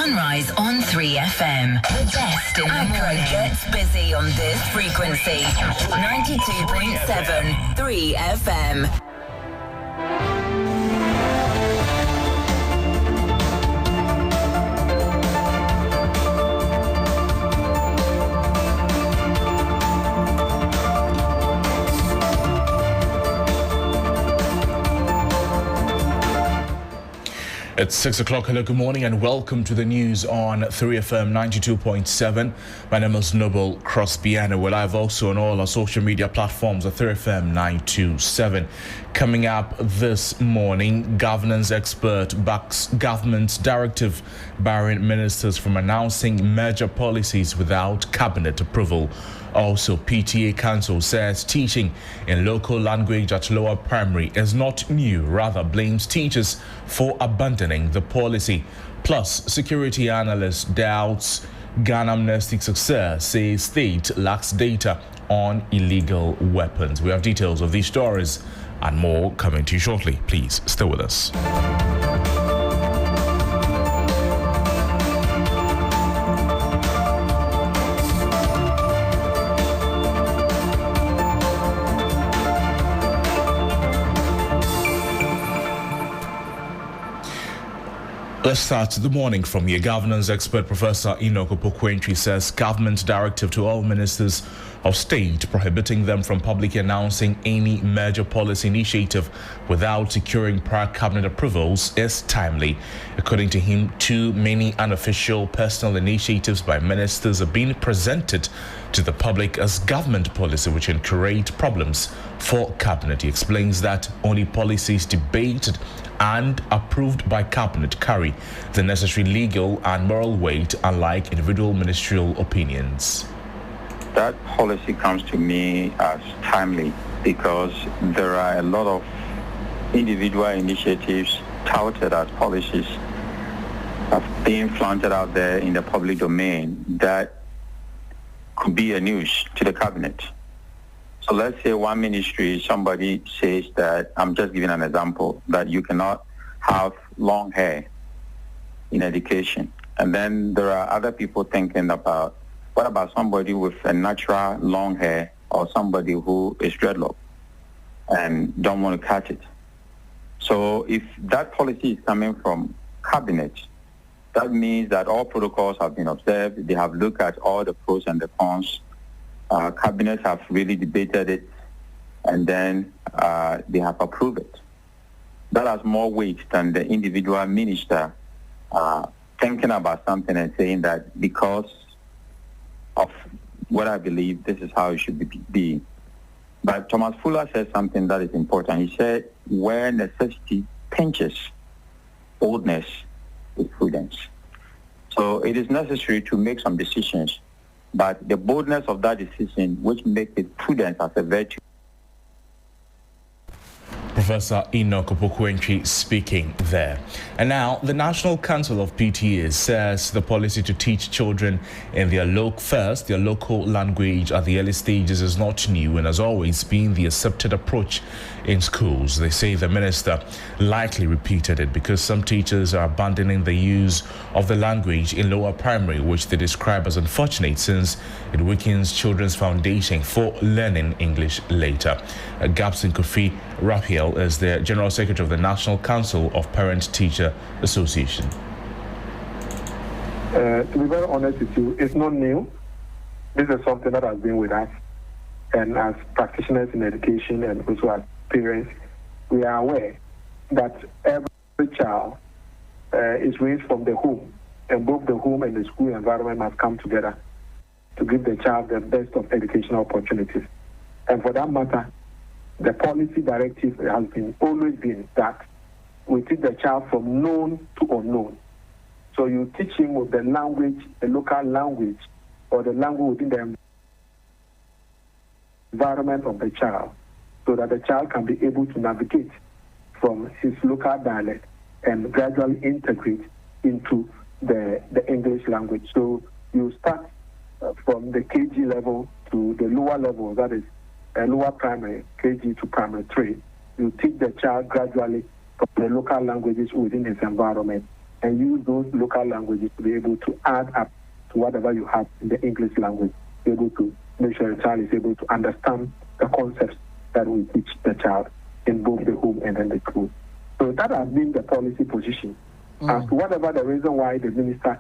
Sunrise on 3FM. The best in the morning. Gets busy on this frequency. 92.7 3FM. It's 6 o'clock. Hello, good morning, and welcome to the news on 3FM 92.7. My name is Noble Crosby Annan. We're live also on all our social media platforms at 3FM 927. Coming up this morning, governance expert backs government's directive barring ministers from announcing major policies without cabinet approval. Also, PTA Council says teaching in local language at lower primary is not new, rather blames teachers for abandoning the policy. Plus, security analyst doubts gun amnesty success, says state lacks data on illegal weapons. We have details of these stories and more coming to you shortly. Please stay with us. Let's start the morning from here. Governance expert Professor Enoch Opokwentry says government's directive to all ministers of state prohibiting them from publicly announcing any major policy initiative without securing prior cabinet approvals is timely. According to him, too many unofficial personal initiatives by ministers are being presented to the public as government policy, which can create problems for cabinet. He explains that only policies debated and approved by cabinet carry the necessary legal and moral weight, unlike individual ministerial opinions. That policy comes to me as timely because there are a lot of individual initiatives touted as policies being flaunted out there in the public domain that could be a news to the cabinet. So let's say one ministry, somebody says that, I'm just giving an example, that you cannot have long hair in education. And then there are other people thinking about, what about somebody with a natural long hair or somebody who is dreadlock and don't want to cut it? So if that policy is coming from cabinet, that means that all protocols have been observed. They have looked at all the pros and the cons. Cabinets have really debated it, and then they have approved it. That has more weight than the individual minister thinking about something and saying that because of what I believe, this is how it should be. But Thomas Fuller said something that is important. He said, where necessity pinches, boldness is prudence. So it is necessary to make some decisions, but the boldness of that decision, which makes it prudent as a virtue. Professor Enoch Opokwentry speaking there. And now, the National Council of PTAs says the policy to teach children in their local language at the early stages is not new and has always been the accepted approach in schools. They say the minister likely repeated it because some teachers are abandoning the use of the language in lower primary, which they describe as unfortunate since it weakens children's foundation for learning English later. Gabson Kofi Raphael is the General Secretary of the National Council of Parent-Teacher Association. To be very honest with you, it's not new. This is something that has been with us. And as practitioners in education and also as parents, we are aware that every child is raised from the home, and both the home and the school environment must come together to give the child the best of educational opportunities. And for that matter, the policy directive has always been that we teach the child from known to unknown. So you teach him with the language, the local language, or the language within the environment of the child, so that the child can be able to navigate from his local dialect and gradually integrate into the English language. So you start from the KG level to the lower level, that is lower primary, KG to primary 3. You teach the child gradually from the local languages within his environment. and use those local languages to be able to add up to whatever you have in the English language, be able to make sure the child is able to understand the concepts that we teach the child in both the home and then the school. So that has been the policy position. As to whatever the reason why the minister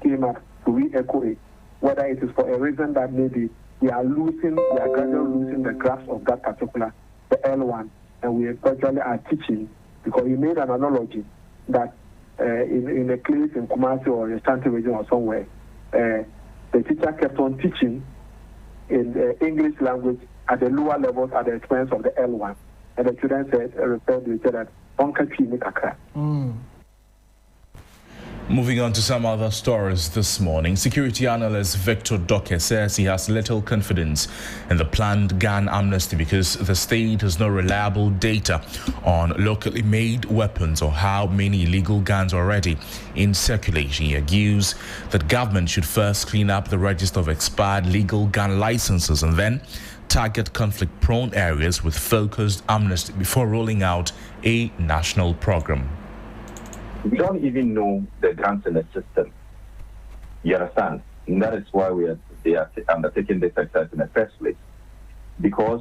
came up to re-echo it, whether it is for a reason that maybe we are gradually losing the grasp of that particular, the L1, and we gradually are teaching, because he made an analogy that in a place in Kumasi or in Shanti region or somewhere, the teacher kept on teaching in English language at the lower levels at the expense of the L1. And the children referred to each other as Moving on to some other stories this morning, security analyst Victor Doke says he has little confidence in the planned gun amnesty because the state has no reliable data on locally made weapons or how many illegal guns are already in circulation. He argues that government should first clean up the register of expired legal gun licenses and then target conflict-prone areas with focused amnesty before rolling out a national program. We don't even know the guns in the system. You understand? And that is why they are undertaking this exercise in the first place. Because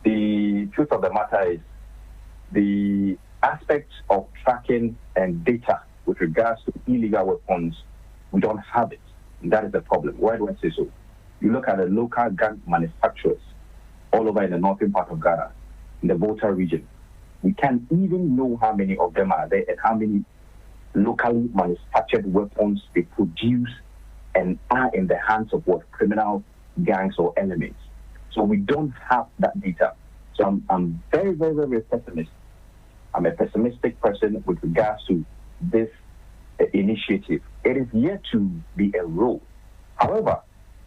the truth of the matter is the aspect of tracking and data with regards to illegal weapons, we don't have it. And that is the problem. Why do I say so? You look at the local gun manufacturers all over in the northern part of Ghana, in the Volta region. We can't even know how many of them are there and how many locally manufactured weapons they produce and are in the hands of criminal gangs or elements. So we don't have that data. So I'm very, very, very pessimistic. I'm a pessimistic person with regards to this initiative. It is yet to be enrolled. However,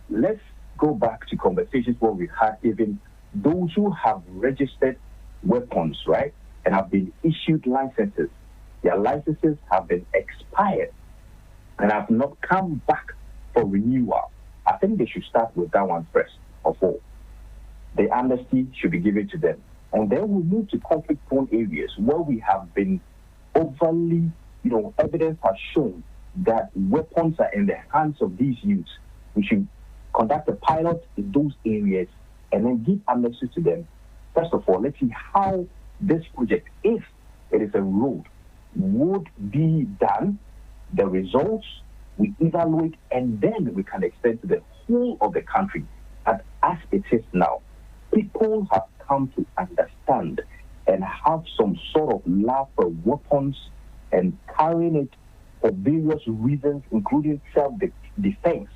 let's go back to conversations where we had even those who have registered weapons, right, and have been issued licenses. Their licenses have been expired and have not come back for renewal. I think they should start with that one first of all. The amnesty should be given to them. And then we'll move to conflict-prone areas where we have been overly, evidence has shown that weapons are in the hands of these youths. We should conduct a pilot in those areas and then give amnesty to them. First of all, let's see how this project, if it is a road, would be done, the results we evaluate, and then we can extend to the whole of the country. And as it is now, people have come to understand and have some sort of love for weapons and carrying it for various reasons, including self-defense.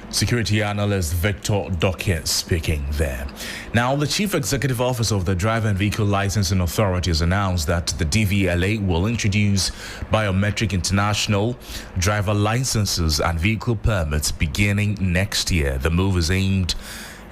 Security analyst Victor Doke speaking there. Now, the Chief Executive Officer of the Driver and Vehicle Licensing Authority has announced that the DVLA will introduce biometric international driver licenses and vehicle permits beginning next year. The move is aimed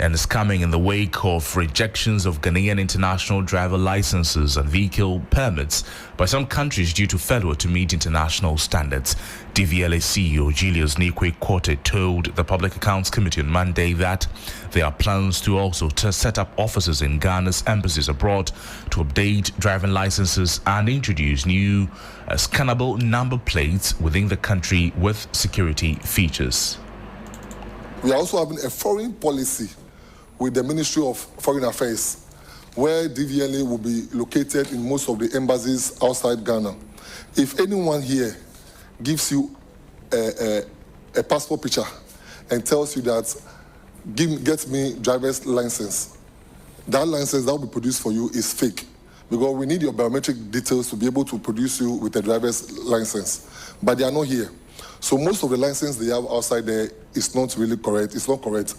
and is coming in the wake of rejections of Ghanaian international driver licenses and vehicle permits by some countries due to failure to meet international standards. DVLA CEO Julius Nikwe-Korte told the Public Accounts Committee on Monday that there are plans to also set up offices in Ghana's embassies abroad to update driving licenses and introduce new scannable number plates within the country with security features. We are also having a foreign policy with the Ministry of Foreign Affairs, where DVLA will be located in most of the embassies outside Ghana. If anyone here gives you a passport picture and tells you that, get me driver's license, that license that will be produced for you is fake, because we need your biometric details to be able to produce you with a driver's license. But they are not here. So most of the license they have outside there is not really correct. It's not correct.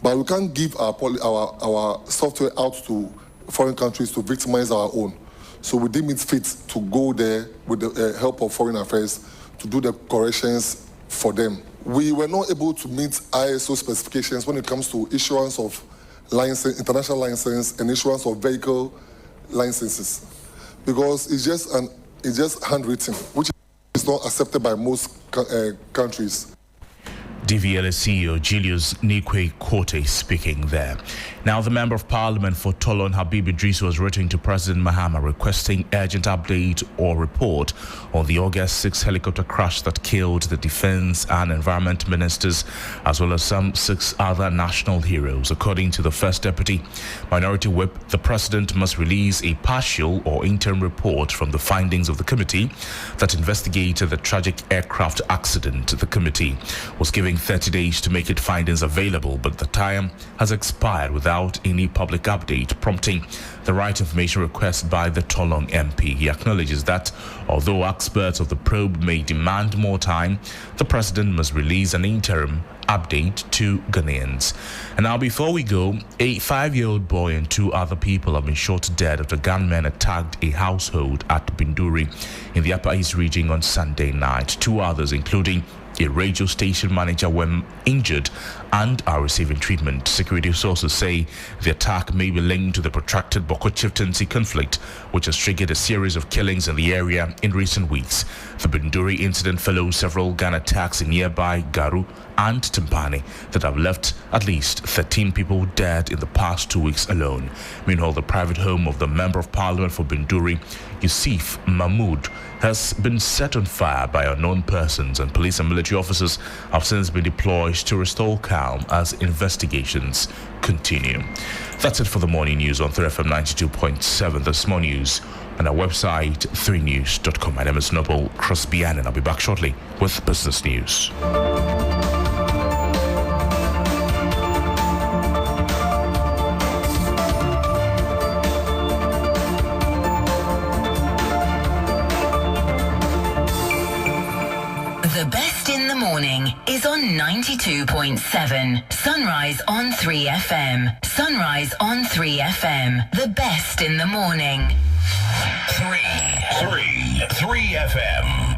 But we can't give our software out to foreign countries to victimize our own. So we deem it fit to go there with the help of Foreign Affairs to do the corrections for them. We were not able to meet ISO specifications when it comes to issuance of license, international license, and issuance of vehicle licenses, because it's just handwritten, which is not accepted by most countries. DVLA CEO Julius Nikwe Kote speaking there. Now, the Member of Parliament for Tolon, Habib Idris, was written to President Mahama requesting urgent update or report on the August 6 helicopter crash that killed the Defence and Environment Ministers, as well as some 6 other national heroes. According to the First Deputy Minority Whip, the President must release a partial or interim report from the findings of the committee that investigated the tragic aircraft accident. The committee was given 30 days to make its findings available, but the time has expired without any public update, prompting the right information request by the Tolong MP. He acknowledges that although experts of the probe may demand more time, the President must release an interim update to Ghanaians. And now, before we go, a 5-year-old boy and 2 other people have been shot dead after gunmen attacked a household at Binduri in the Upper East region on Sunday night. 2 others, including a radio station manager, were injured and are receiving treatment. Security sources say the attack may be linked to the protracted Boko chieftaincy conflict, which has triggered a series of killings in the area in recent weeks. The Binduri incident follows several gun attacks in nearby Garu and Timpani that have left at least 13 people dead in the past 2 weeks alone. Meanwhile, the private home of the Member of Parliament for Binduri, Yusuf Mahmood, has been set on fire by unknown persons, and police and military officers have since been deployed to restore calm as investigations continue. That's it for the morning news on 3FM 92.7. There's more news on our website, 3news.com. My name is Noble Crosby Annan. I'll be back shortly with business news. The best in the morning is on 92.7. Sunrise on 3FM. Sunrise on 3FM. The best in the morning. 3FM.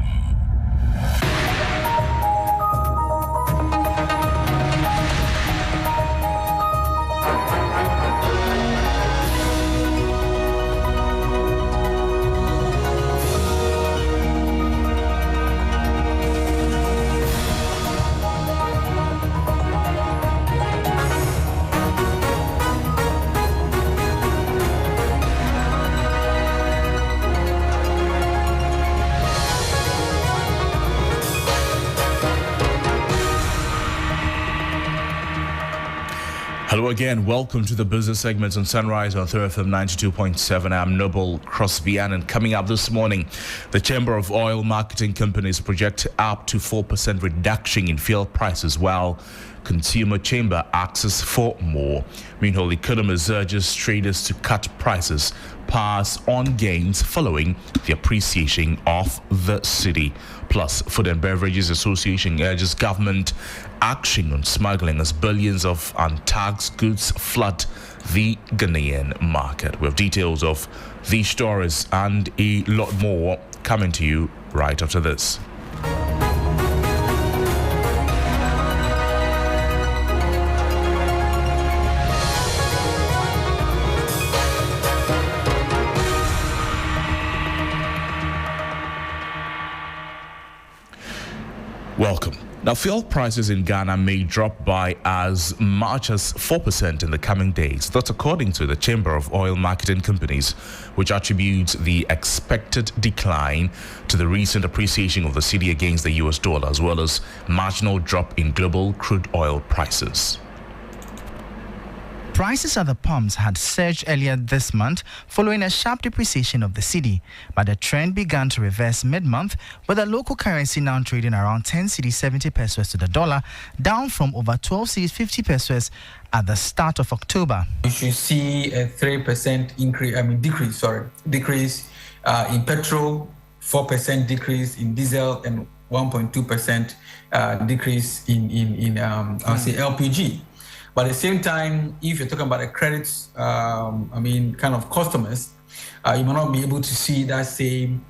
Hello again. Welcome to the business segments on Sunrise on 3FM 92.7. I'm Noble Crosby Annan. Coming up this morning, the Chamber of Oil Marketing Companies project up to 4% reduction in fuel prices, while Consumer Chamber asks for more. Meanwhile, economists urges traders to cut prices, pass on gains following the appreciation of the cedi. Plus, Food and Beverages Association urges government action on smuggling as billions of untaxed goods flood the Ghanaian market. We have details of these stories and a lot more coming to you right after this. Welcome. Now, fuel prices in Ghana may drop by as much as 4% in the coming days. That's according to the Chamber of Oil Marketing Companies, which attributes the expected decline to the recent appreciation of the cedi against the US dollar, as well as marginal drop in global crude oil prices. Prices at the pumps had surged earlier this month following a sharp depreciation of the cedi, but the trend began to reverse mid-month, with the local currency now trading around 10 cedis 70 pesos to the dollar, down from over 12 cedis 50 pesos at the start of October. You should see a 3% decrease in petrol, 4% decrease in diesel, and 1.2% decrease in LPG. But at the same time, if you're talking about the credits, kind of customers, you might not be able to see that same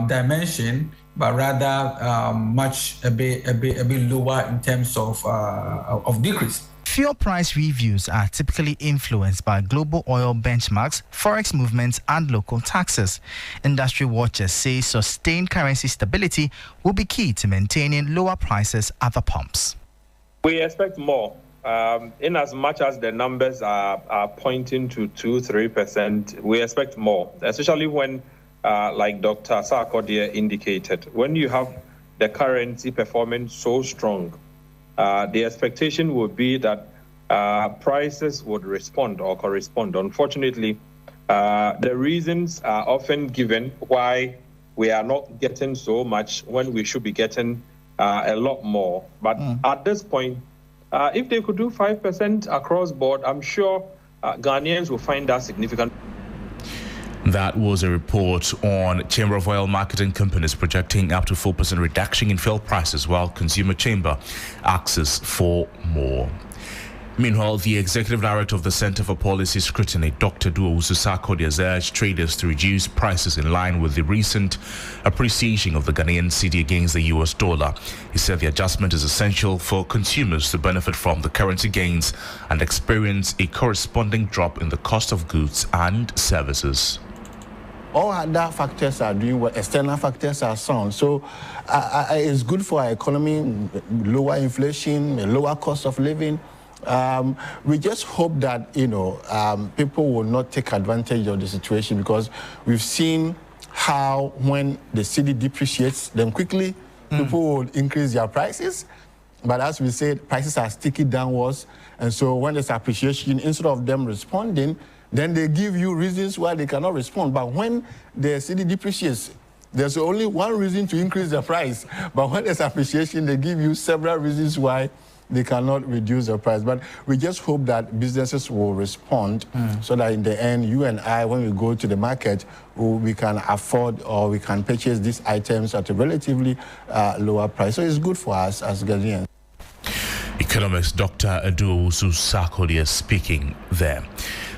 dimension, but rather a bit lower in terms of decrease. Fuel price reviews are typically influenced by global oil benchmarks, forex movements, and local taxes. Industry watchers say sustained currency stability will be key to maintaining lower prices at the pumps. We expect more. In as much as the numbers are pointing to 2-3%, we expect more, especially when, like Dr. Sarkodie indicated, when you have the currency performing so strong, the expectation would be that prices would respond or correspond. Unfortunately, the reasons are often given why we are not getting so much when we should be getting a lot more. But at this point, if they could do 5% across board, I'm sure Ghanaians will find that significant. That was a report on Chamber of Oil Marketing Companies projecting up to 4% reduction in fuel prices, while Consumer Chamber asks for more. Meanwhile, the Executive Director of the Center for Policy Scrutiny, Dr. Duosu Sarkodie, has urged traders to reduce prices in line with the recent appreciation of the Ghanaian cedi against the US dollar. He said the adjustment is essential for consumers to benefit from the currency gains and experience a corresponding drop in the cost of goods and services. All other factors are doing well, external factors are sound. So it's good for our economy, lower inflation, a lower cost of living. We just hope that, people will not take advantage of the situation, because we've seen how when the cedi depreciates, then quickly people will increase their prices. But as we said, prices are sticky downwards. And so when there's appreciation, instead of them responding, then they give you reasons why they cannot respond. But when the cedi depreciates, there's only one reason to increase the price. But when there's appreciation, they give you several reasons why they cannot reduce the price. But we just hope that businesses will respond so that in the end, you and I, when we go to the market, we can afford or we can purchase these items at a relatively lower price. So it's good for us as Ghanaians. Economist Dr. Duosu Sarkodie speaking there.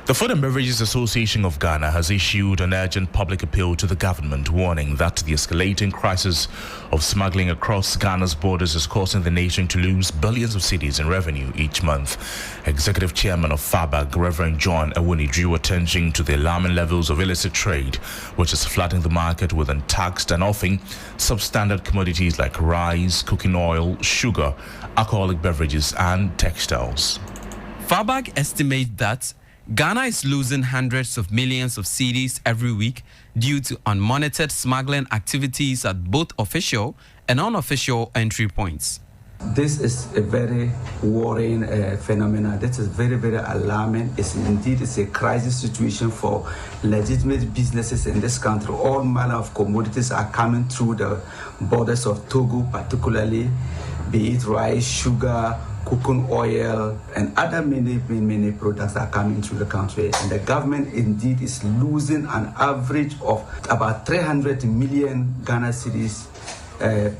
The Food and Beverages Association of Ghana has issued an urgent public appeal to the government, warning that the escalating crisis of smuggling across Ghana's borders is causing the nation to lose billions of cedis in revenue each month. Executive Chairman of FABAG, Reverend John Awuni, drew attention to the alarming levels of illicit trade, which is flooding the market with untaxed and often substandard commodities like rice, cooking oil, sugar, alcoholic beverages, and textiles. FABAG estimates that Ghana is losing hundreds of millions of cedis every week due to unmonitored smuggling activities at both official and unofficial entry points. This is a very worrying phenomenon. This is very, very alarming. It's a crisis situation for legitimate businesses in this country. All manner of commodities are coming through the borders of Togo, particularly, be it rice, sugar, cooking oil, and other many products are coming through the country. And the government indeed is losing an average of about 300 million Ghana cedis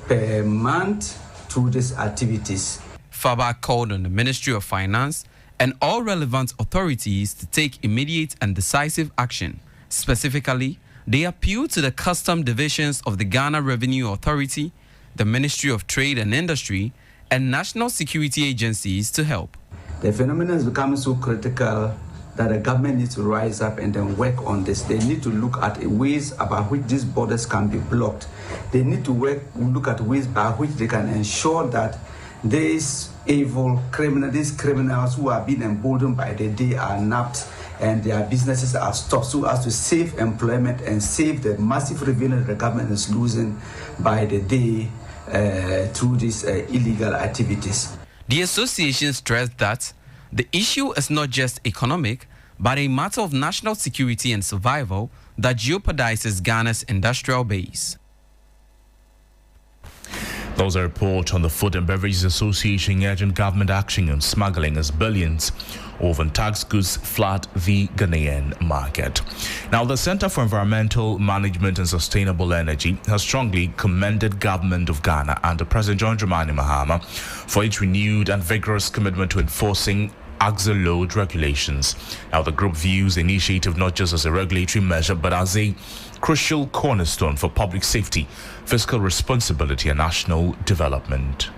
per month through these activities. FABAG called on the Ministry of Finance and all relevant authorities to take immediate and decisive action. Specifically, they appeal to the custom divisions of the Ghana Revenue Authority, the Ministry of Trade and Industry, and national security agencies to help. The phenomenon is becoming so critical that the government needs to rise up and then work on this. They need to look at ways about which these borders can be blocked. They need to look at ways by which they can ensure that these criminals who are being emboldened by the day are nabbed and their businesses are stopped, so as to save employment and save the massive revenue that the government is losing by the day through these illegal activities. The association stressed that the issue is not just economic, but a matter of national security and survival that jeopardizes Ghana's industrial base. There was a report on the Food and Beverages Association urging government action on smuggling as billions of untaxed goods flood the Ghanaian market. Now, the Center for Environmental Management and Sustainable Energy has strongly commended government of Ghana under President John Dramani Mahama for its renewed and vigorous commitment to enforcing axle load regulations. Now, the group views the initiative not just as a regulatory measure, but as a crucial cornerstone for public safety, fiscal responsibility, and national development.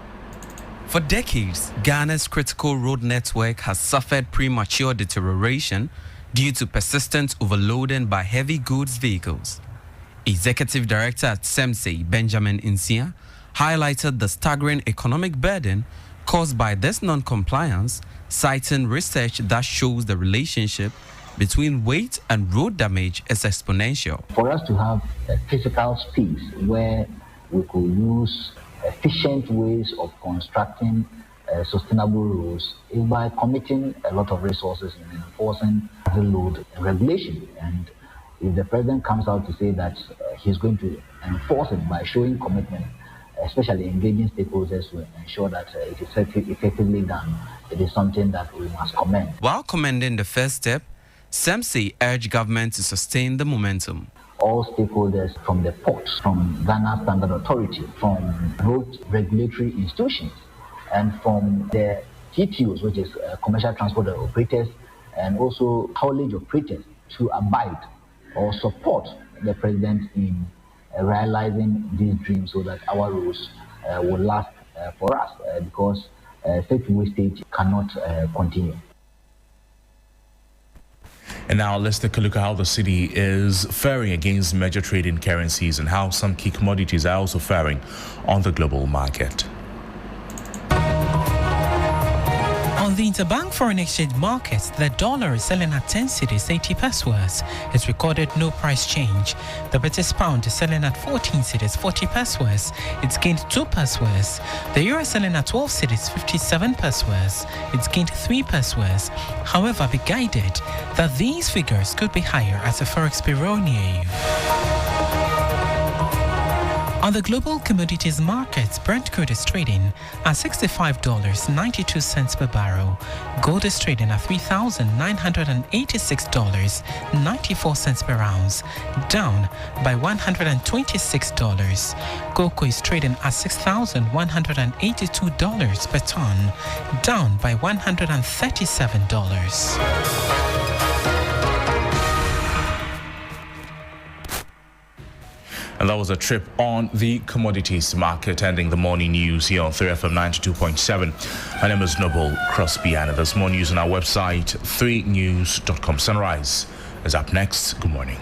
For decades, Ghana's critical road network has suffered premature deterioration due to persistent overloading by heavy goods vehicles. Executive Director at SEMSE, Benjamin Insia, highlighted the staggering economic burden caused by this non-compliance, citing research that shows the relationship between weight and road damage is exponential. For us to have a physical space where we could use efficient ways of constructing sustainable roads is by committing a lot of resources in enforcing the load regulation. And if the president comes out to say that he's going to enforce it by showing commitment, especially engaging stakeholders to ensure that it is effectively done, it is something that we must commend. While commending the first step, SEMSE urged government to sustain the momentum. All stakeholders from the ports, from Ghana Standard Authority, from road regulatory institutions, and from the TTOs, which is commercial transport operators, and also haulage operators, to abide or support the president in realizing these dreams so that our roads will last for us, because such wastage cannot continue. And now let's take a look at how the city is faring against major trading currencies and how some key commodities are also faring on the global market. On the interbank foreign exchange markets, the dollar is selling at 10 cedis 80 pesos. It's recorded no price change. The British pound is selling at 14 cedis 40 pesos. It's gained 2 pesos. The euro is selling at 12 cedis 57 pesos. It's gained 3 pesos. However, be guided that these figures could be higher as the forex bureau near you. On the global commodities markets, Brent crude is trading at $65.92 per barrel. Gold is trading at $3,986.94 per ounce, down by $126. Cocoa is trading at $6,182 per ton, down by $137. And that was a trip on the commodities market, ending the morning news here on 3FM 92.7. My name is Noble Crosby Annan. There's more news on our website, 3news.com. Sunrise is up next. Good morning.